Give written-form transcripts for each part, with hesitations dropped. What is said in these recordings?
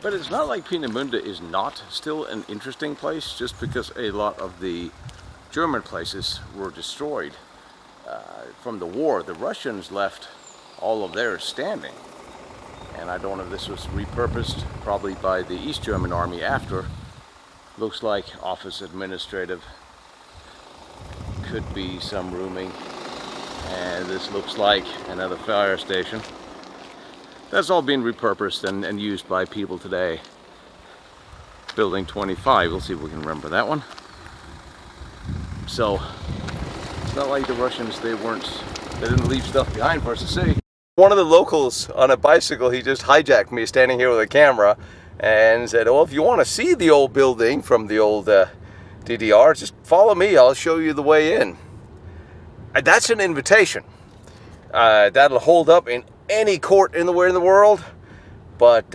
But it's not like Peenemunde is not still an interesting place just because a lot of the German places were destroyed from the war. The Russians left all of theirs standing. And I don't know if this was repurposed, probably by the East German army after. Looks like office administrative. Could be some rooming. And this looks like another fire station. That's all been repurposed and used by people today. Building 25, we'll see if we can remember that one. So, it's not like the Russians, they didn't leave stuff behind for us to see. One of the locals on a bicycle, he just hijacked me standing here with a camera and said, well, if you want to see the old building from the old DDR, just follow me, I'll show you the way in. That's an invitation. That'll hold up in any court anywhere in the world, but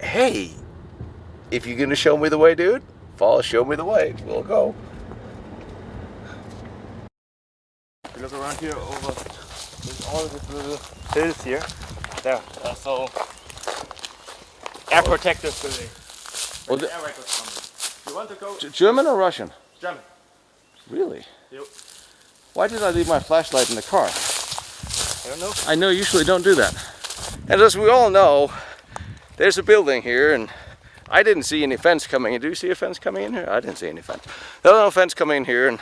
hey, if you're gonna show me the way, dude, show me the way. We'll go. Look around here over all these little hills here. There, so air protective building. Where the air raid was coming. You want to go? German or Russian? German. Really? Yep. Why did I leave my flashlight in the car? I don't know. I know you usually don't do that. And as we all know, there's a building here, and I didn't see any fence coming in. Do you see a fence coming in here? I didn't see any fence. There was no fence coming in here, and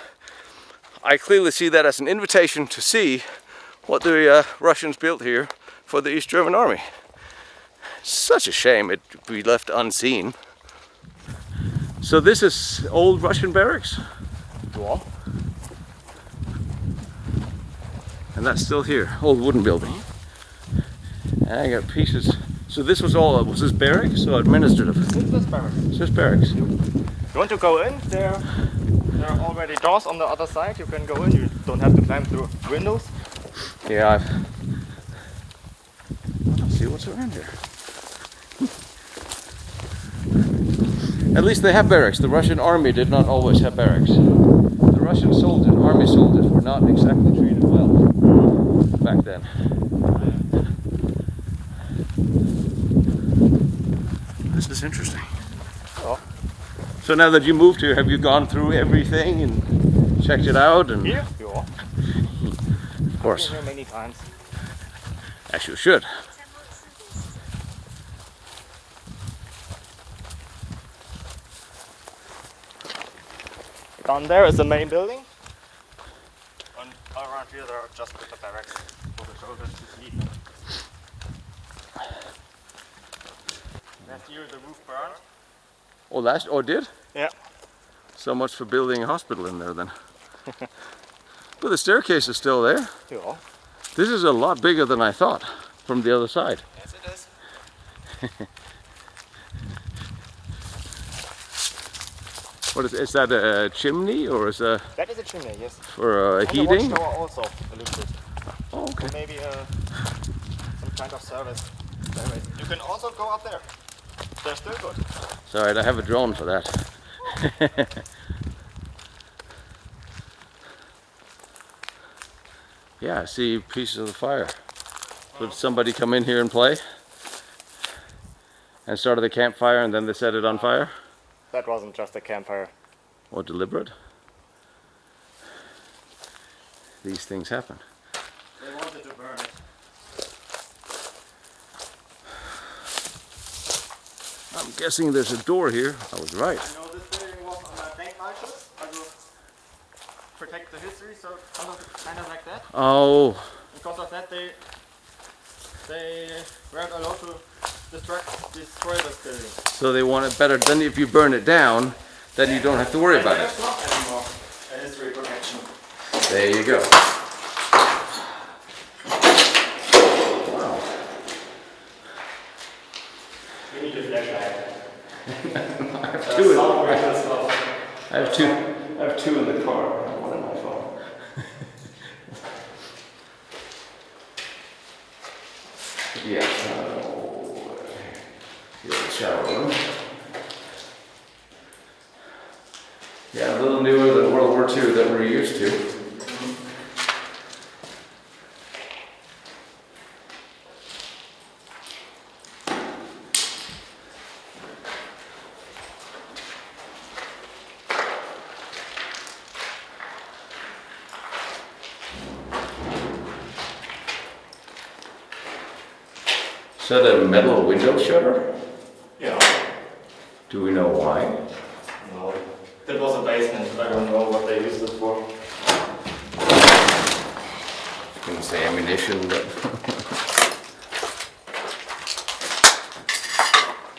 I clearly see that as an invitation to see what the Russians built here for the East German army. Such a shame it be left unseen. So this is old Russian barracks? Yeah. And that's still here, old wooden building. And I got pieces. So this was this barracks or administrative? This barracks. It's just barracks. You want to go in? There are already doors on the other side. You can go in. You don't have to climb through windows. Yeah, let's see what's around here. At least they have barracks. The Russian army did not always have barracks. The Russian soldiers, army soldiers, were not exactly treated well back then. This is interesting. Oh. So now that you moved here, have you gone through everything and checked it out? And Here? Yeah. Of course. I've been here many times. As you should. Down there is the main building. And around here there are just the barracks for the soldiers to sleep. Last year the roof burned. Oh, did? Yeah. So much for building a hospital in there then. But the staircase is still there. Yeah. This is a lot bigger than I thought from the other side. Yes, it is. What is that a chimney or is that? That is a chimney, yes. For And heating? the watchtower also a little bit. Oh, okay. Or maybe some kind of service. You can also go up there. They're still good. Sorry, I have a drone for that. Yeah, I see pieces of the fire. Did somebody come in here and play? And started the campfire and then they set it on fire? That wasn't just a campfire. Or deliberate? These things happen. They wanted to burn it. I'm guessing there's a door here. I was right. I know this building was on a Denkmalschutz, also protect the history, so kind of like that. Oh, Because of that, they weren't allowed to destroy this building. so they want it better than if you burn it down, then you don't have to worry about it. There's not anymore a history protection. There you go. Wow. We need a flashlight. I have two in the car. I have one in my phone. Yeah. Here's the shower room. Yeah, a little newer than World War II that we're used to. Is that a metal window shutter? Yeah. Do we know why? No. That was a basement. I don't know what they used it for. I was gonna say ammunition, but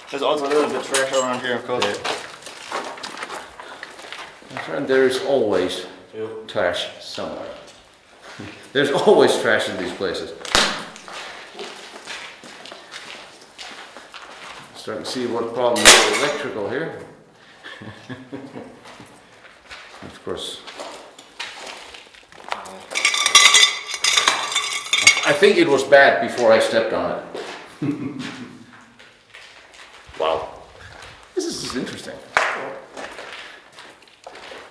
There's also a little bit trash around here, of course. My friend, there is always trash somewhere. There's always trash in these places. Starting to see what problem is with electrical here. Of course. I think it was bad before I stepped on it. Wow. This is interesting.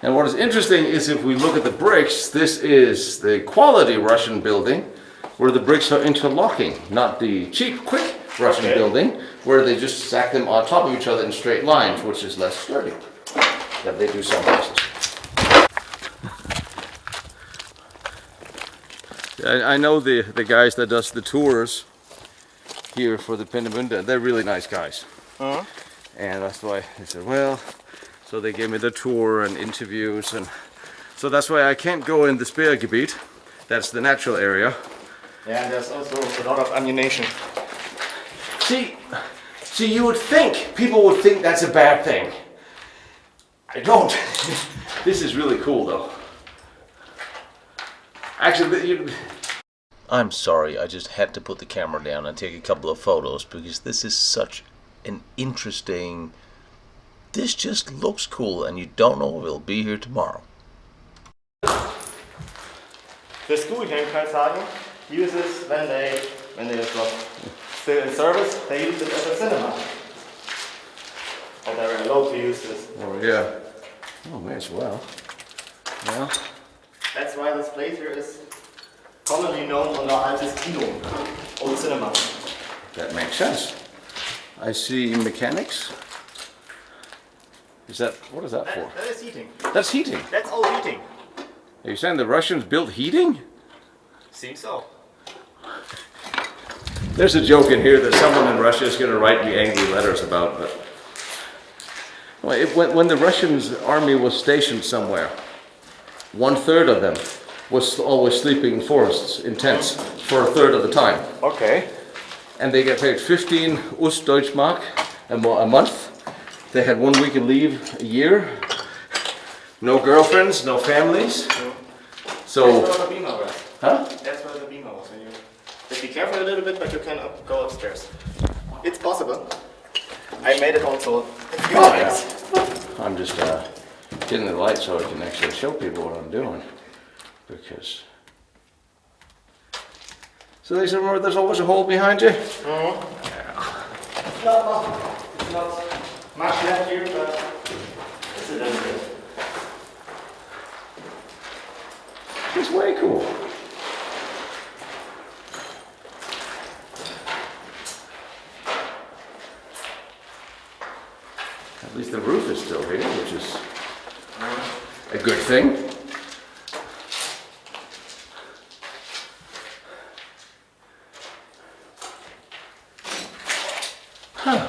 And what is interesting is if we look at the bricks, this is the quality Russian building where the bricks are interlocking, not the cheap, quick Russian building where they just stack them on top of each other in straight lines, which is less sturdy than they do some places. I know the guys that does the tours here for the Peenemunde. They're really nice guys. And that's why they said, well, so they gave me the tour and interviews, and so that's why I can't go in the Speergebiet. That's the natural area. Yeah, and there's also a lot of ammunition. See, you would think, people would think that's a bad thing. I don't. This is really cool though. Actually, I'm sorry, I just had to put the camera down and take a couple of photos because this is such an interesting... This just looks cool and you don't know if it'll be here tomorrow. The school here in Karlshagen uses, when they are still in service, they use it as a cinema. Or they're allowed to use this. Oh yeah. Oh, may as well. Well. That's why this place here is commonly known under altes Kino, old cinema. That makes sense. I see mechanics. Is that, what is that for? That is heating. That's heating. That's all heating. Are you saying the Russians built heating? Seems so. There's a joke in here that someone in Russia is going to write me angry letters about, but when the Russian army was stationed somewhere, 1/3 of them was always sleeping in forests, in tents, for 1/3 of the time. Okay. And they get paid 15 Ostdeutschmark a month. They had 1 week of leave a year. No girlfriends, no families. So. That's where the beamer was. Huh? That's where the beamer was. Just be careful a little bit, but you can go upstairs. It's possible. I made it also. I'm just getting the light so I can actually show people what I'm doing. Because. So they said, remember, there's always a hole behind you? Yeah. It's not much left here, but it's a little bit. It's way cool. At least the roof is still here, which is a good thing. Huh.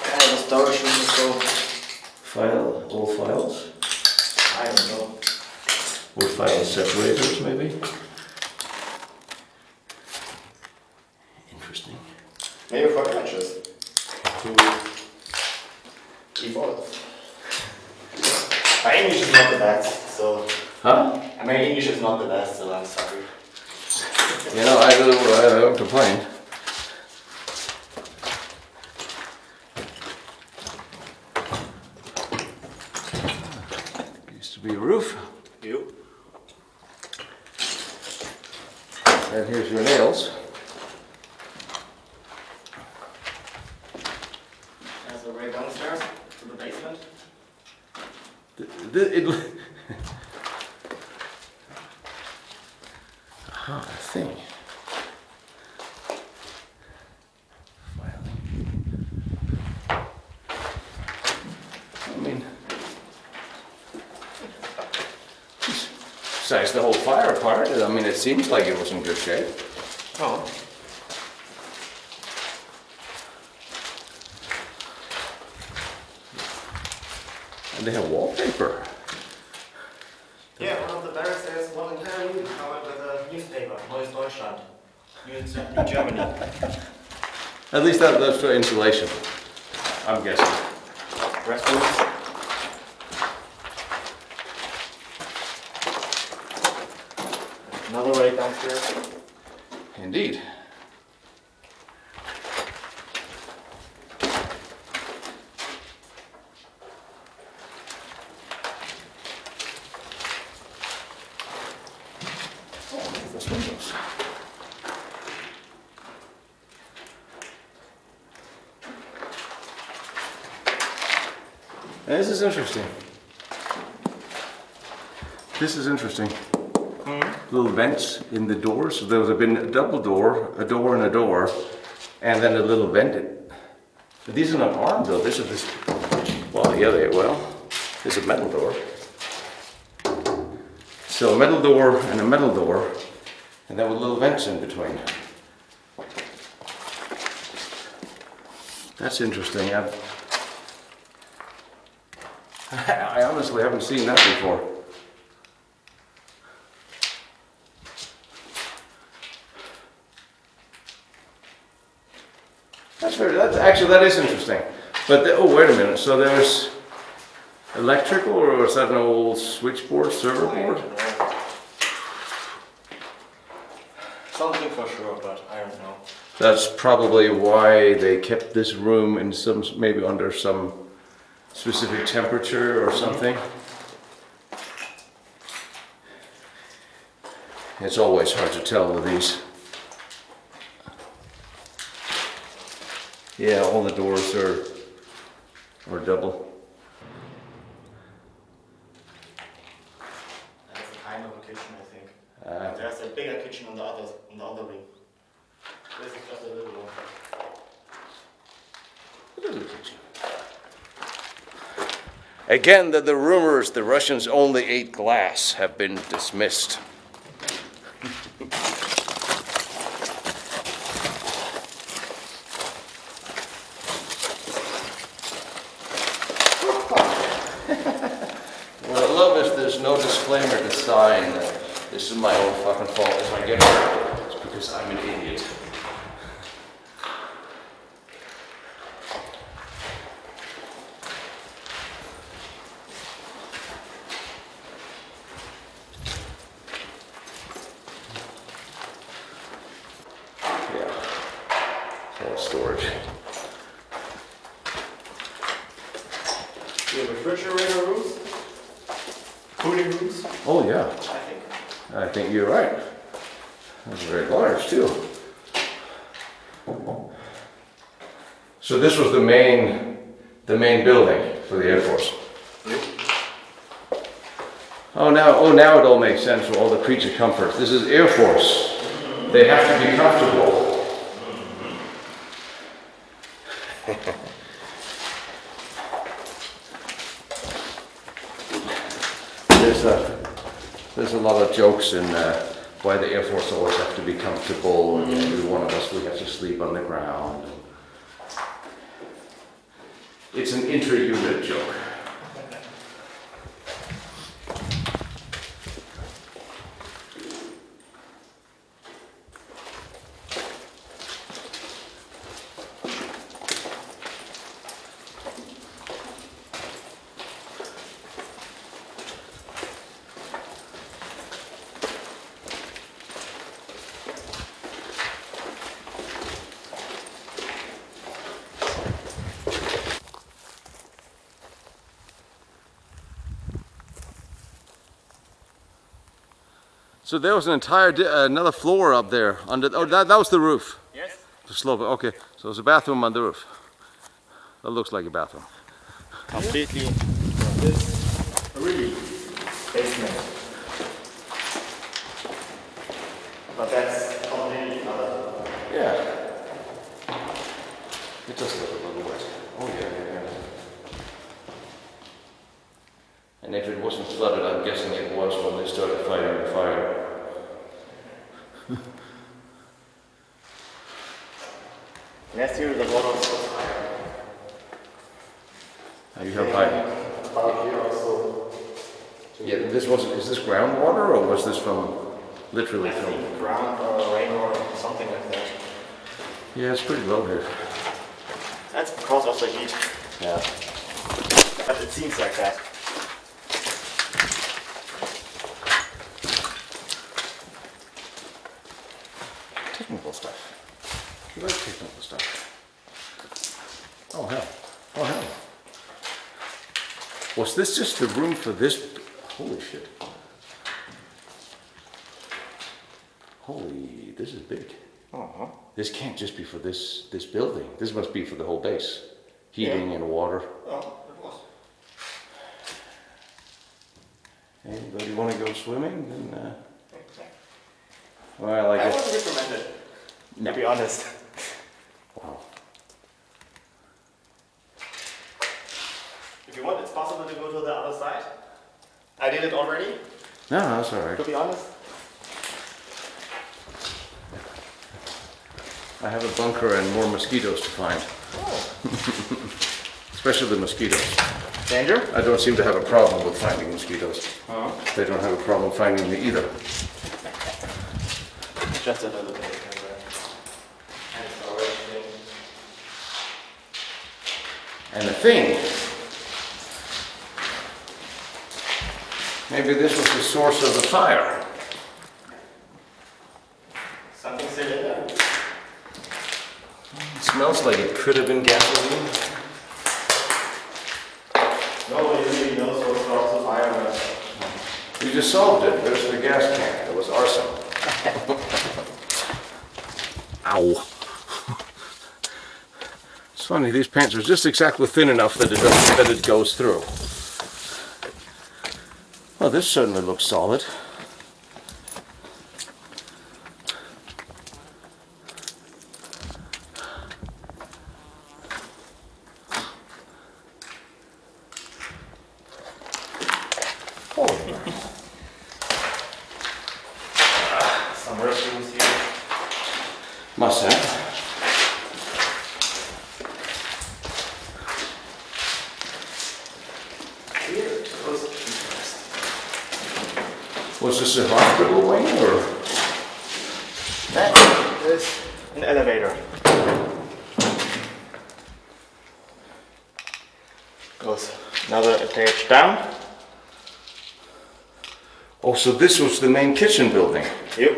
The storage room is so... All files? I don't know. Or file separators, maybe? Interesting. Maybe for catches. To evolve. My English is not the best, so... Huh? My English is not the best, so I'm sorry. You know, I don't complain. Used to be a roof. You? And here's your nails. There's a way downstairs to the basement. Ah, I see. Filing. I mean, Besides the whole fire part, I mean, it seems like it was in good shape. Oh. And they have wallpaper. Yeah, one of the barracks says voluntarily covered with a newspaper, Neues Deutschland, New Germany. At least that's for insulation, I'm guessing. Restrooms. Another way downstairs. Indeed. Windows. And this is interesting. This is interesting. Little vents in the doors. So there was been a double door, a door and a door, and then a little vent. But these are not armed though. This is this. Well, yeah, this is a metal door. So a metal door and a metal door. And there were little vents in between. That's interesting. I honestly haven't seen that before. That is interesting. But oh, wait a minute. So there's electrical, or is that an old switchboard, server board? Something for sure, but I don't know. That's probably why they kept this room in some, maybe under some specific temperature or something. It's always hard to tell with these. Yeah, all the doors are double. That's a kind of a kitchen, I think. There's a bigger kitchen on the other wing. This is just a little one. A little kitchen. Again, the rumors the Russians only ate glass have been dismissed. What I love is there's no disclaimer to sign that this is my own fucking fault if I get hurt. It's because I'm an idiot. Storage. Do you have refrigerator rooms? Cooling rooms? Oh yeah, I think. I think you're right. That's very large too. So this was the main building for the Air Force. Yep. Oh now it all makes sense for all the creature comforts. This is Air Force. They have to be comfortable. There's a lot of jokes in why the Air Force always have to be comfortable, and every one of us, we have to sleep on the ground. It's an inter-unit joke. So there was an entire another floor up there under. Oh, that was the roof. Yes. The slope. Okay, so there's a bathroom on the roof. That looks like a bathroom. Completely. This really basement. But that's completely other. Yeah. It does look a little wet. Oh yeah. And if it wasn't flooded. I'm guessing it was when they started fighting the fire. Last year the water was higher. You have high. About here also. Yeah, is this groundwater or was this from literally from? Ground or rainwater, something like that. Yeah, it's pretty low here. That's because of the heat. Yeah. But it seems like that. Technical stuff. You like technical stuff. Oh hell. Oh hell. Was this just the room for this? Holy shit. Holy, this is big. Uh-huh. This can't just be for this building. This must be for the whole base. Heating and water. Oh, it was. Anybody want to go swimming? Then, well, I I guess. wouldn't recommend it, No. to be honest. Wow. If you want, it's possible to go to the other side. I did it already, No, that's all right. to be honest. I have a bunker and more mosquitoes to find. Oh. Especially the mosquitoes. Danger? I don't seem to have a problem with finding mosquitoes. Uh-huh. They don't have a problem finding me either. Just a little bit. And it's already And the thing, maybe this was the source of the fire. something still in there. It smells like it could have been gasoline. Nobody really knows what starts the fire. You just solved it. There's the gas tank. It was arson. Ow. It's funny, these pants are just exactly thin enough that it goes through. Well, this certainly looks solid. Some restrooms here. Must have. Here it was. Was this a hospital wing or? That is an elevator. Goes another etage down. Oh, so this was the main kitchen building, Yep.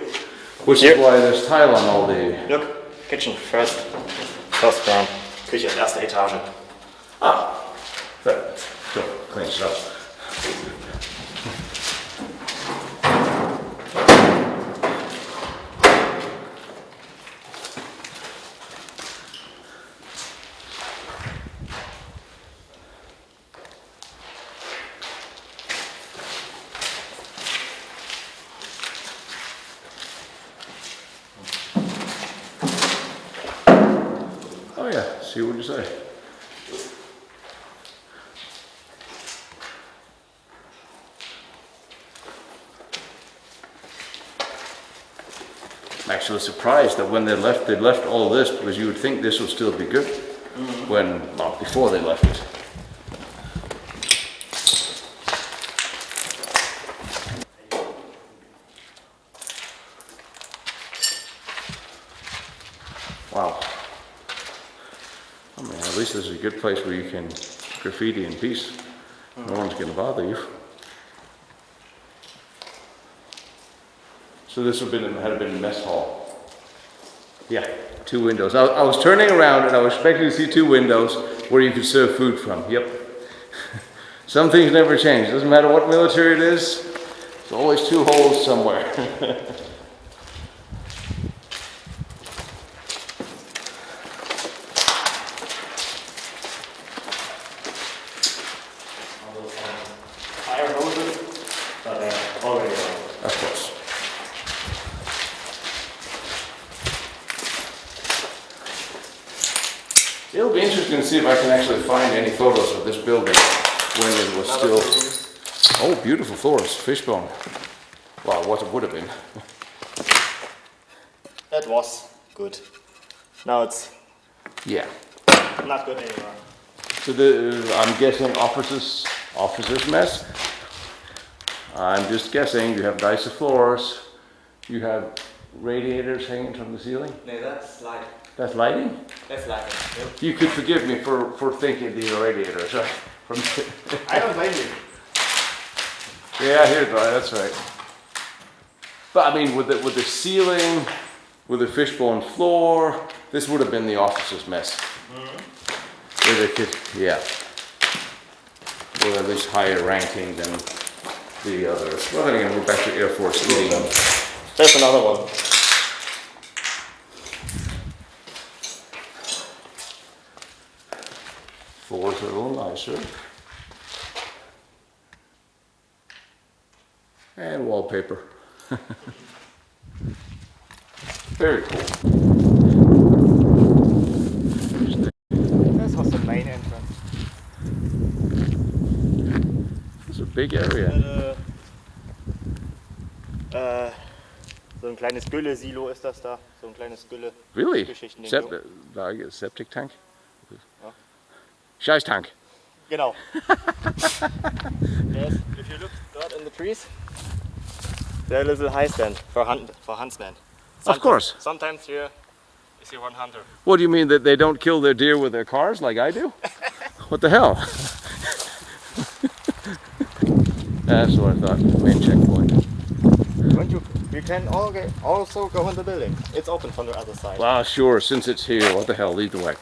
which Yep. is why there's tile on all the. Look, kitchen first ground. Küche erste Etage. Ah, that so cleans it up. Oh yeah, see what you say. I'm actually surprised that when they left all this, because you would think this would still be good before they left it. Wow. I mean, at least this is a good place where you can graffiti in peace. No one's going to bother you. So this had been a mess hall. Yeah, 2 windows. I was turning around and I was expecting to see 2 windows where you could serve food from. Yep. Some things never change. Doesn't matter what military it is. There's always 2 holes somewhere. Fire hoses, but they're already on. Of course. It'll be interesting to see if I can actually find any photos of this building when it was still Oh, beautiful floors, fishbone. Well, what it would have been. That was good. Now it's Yeah. not good anymore. So I'm guessing offices mess. I'm just guessing. You have nicer floors. You have radiators hanging from the ceiling. No, that's lighting. That's lighting? That's lighting. Yep. You could forgive me for thinking these are radiators. I don't blame you. Yeah, here's right. That's right. But I mean, with the ceiling, with the fishbone floor, this would have been the office's mess. Where they could, yeah. Or at least higher ranking than the others. Well, then again, we're back to Air Force eating. There's another one. Floors are a little nicer. And wallpaper. Very cool. This was the main entrance. It's a big area. So ein kleines Gülle-Silo ist das da. So ein kleines Gülle. Really? Geschichten-Ding. Septic tank? Ja. Scheißtank. Genau. Yes, if you look dort in the trees, there are little high stand for huntsmen. Of course. Sometimes here you see one hunter. What do you mean, that they don't kill their deer with their cars like I do? What the hell? That's what I thought. Main checkpoint. You can also go in the building. It's open from the other side. Well, sure. Since it's here, what the hell? Lead the way.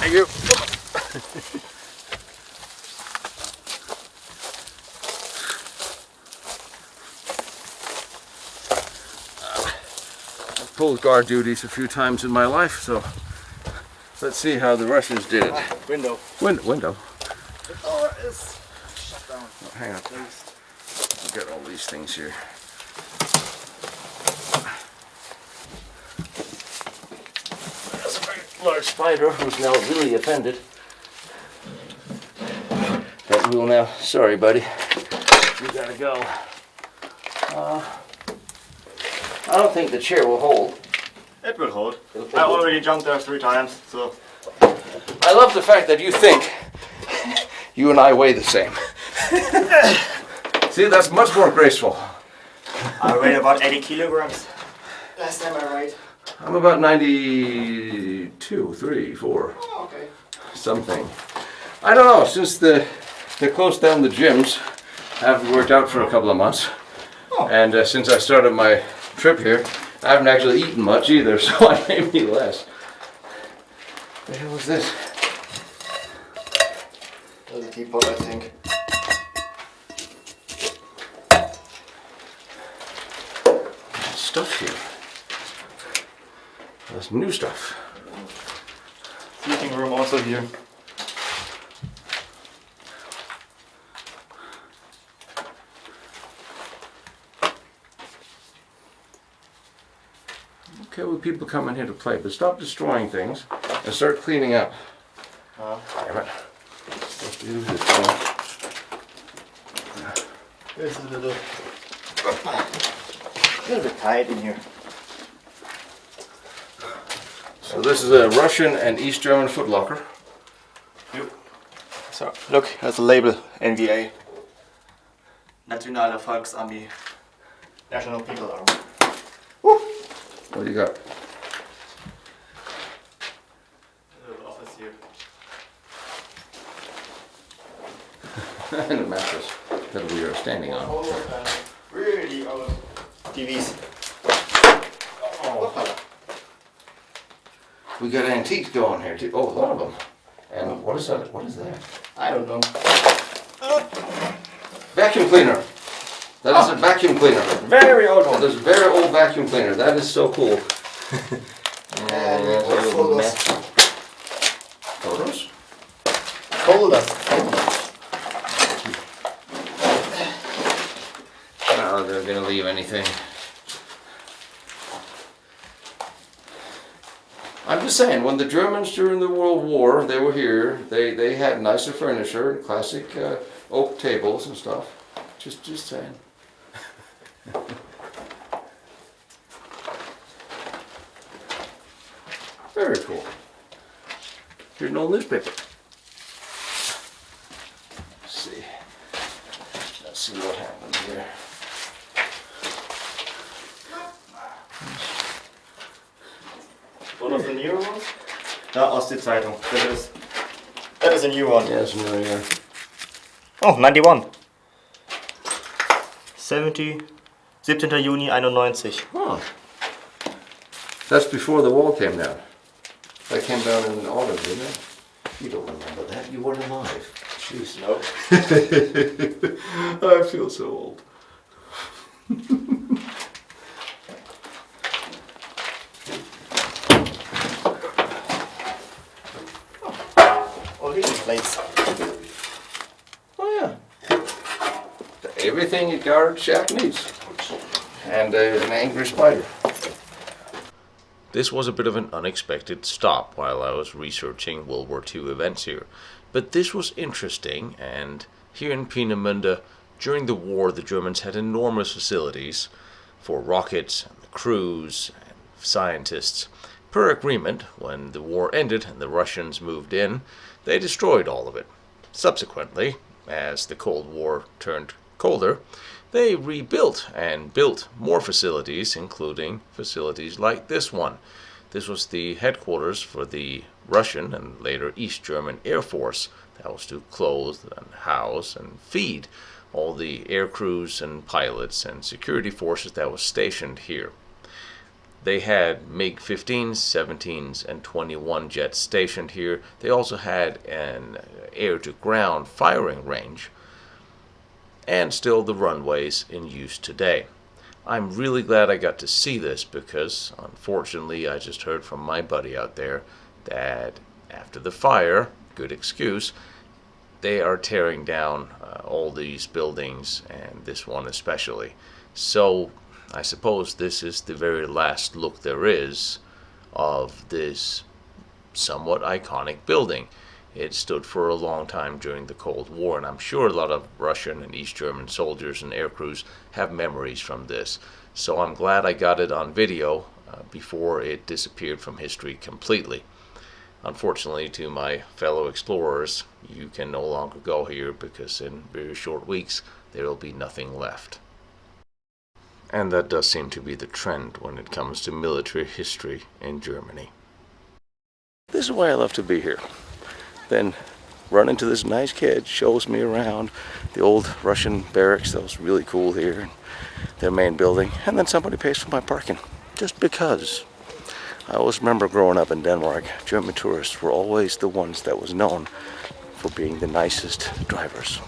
Thank you. I've pulled guard duties a few times in my life, so let's see how the Russians did it. Window. Window. The door is shut down. Oh, hang on. I've got all these things here. There's a very large spider who's now really offended. That will now. Sorry, buddy. You gotta go. I don't think the chair will hold. It will hold. I already jumped there 3 times, so. I love the fact that you think you and I weigh the same. See, that's much more graceful. I weigh about 80 kilograms. Last time I weighed. I'm about 92, 3, 4. Oh, okay. Something. I don't know, since they closed down the gyms, I haven't worked out for a couple of months. Oh. And since I started my trip here, I haven't actually eaten much either, so I may be less. What the hell is this? That's a teapot, I think. Stuff here. There's new stuff. Sleeping room also here. Okay, well, people come in here to play, but stop destroying things and start cleaning up. Damn it. Let's do this one. There's a little bit tight in here. So this is a Russian and East German footlocker. Yep. So look, there's a label, NVA. Nationale Volksarmee. National People Army. Woo! What do you got? A little office here. And a mattress that we are standing on. Really old TVs. Oh. We got antiques going here too. Oh, a lot of them. And what is that? What is that? I don't know. Vacuum cleaner. That is a vacuum cleaner. Very old one. This very old vacuum cleaner. That is so cool. And photos. Photos? Folders. No, they're gonna leave anything. I'm just saying, when the Germans during the World War, they were here, they had nicer furniture, classic oak tables and stuff. Just saying. Very cool. Here's an old newspaper. Let's see what happened here. What was the new one? Ja, aus der Zeitung. That is a new one. Yeah, it's a new year. Oh, 91. 17. Juni 91. Huh. That's before the wall came down. That came down in autumn, didn't it? You don't remember that. You weren't alive. Jeez. Nope. I feel so old. All these plates. Oh yeah. Everything a guard shack needs. And an angry spider. This was a bit of an unexpected stop while I was researching World War II events here. But this was interesting, and here in Peenemunde, during the war, the Germans had enormous facilities for rockets, and crews, and scientists. Per agreement, when the war ended and the Russians moved in, they destroyed all of it. Subsequently, as the Cold War turned colder, they rebuilt and built more facilities, including facilities like this one. This was the headquarters for the Russian and later East German Air Force that was to clothe and house and feed all the air crews and pilots and security forces that was stationed here. They had MiG-15s, 17s, and 21 jets stationed here. They also had an air-to-ground firing range, and still the runways in use today. I'm really glad I got to see this because, unfortunately, I just heard from my buddy out there that after the fire, good excuse, they are tearing down all these buildings, and this one especially. So I suppose this is the very last look there is of this somewhat iconic building. It stood for a long time during the Cold War, and I'm sure a lot of Russian and East German soldiers and air crews have memories from this. So I'm glad I got it on video before it disappeared from history completely. Unfortunately, to my fellow explorers, you can no longer go here because in very short weeks there will be nothing left. And that does seem to be the trend when it comes to military history in Germany. This is why I love to be here. Then run into this nice kid, shows me around the old Russian barracks that was really cool here, their main building, and then somebody pays for my parking, just because. I always remember growing up in Denmark, German tourists were always the ones that was known for being the nicest drivers.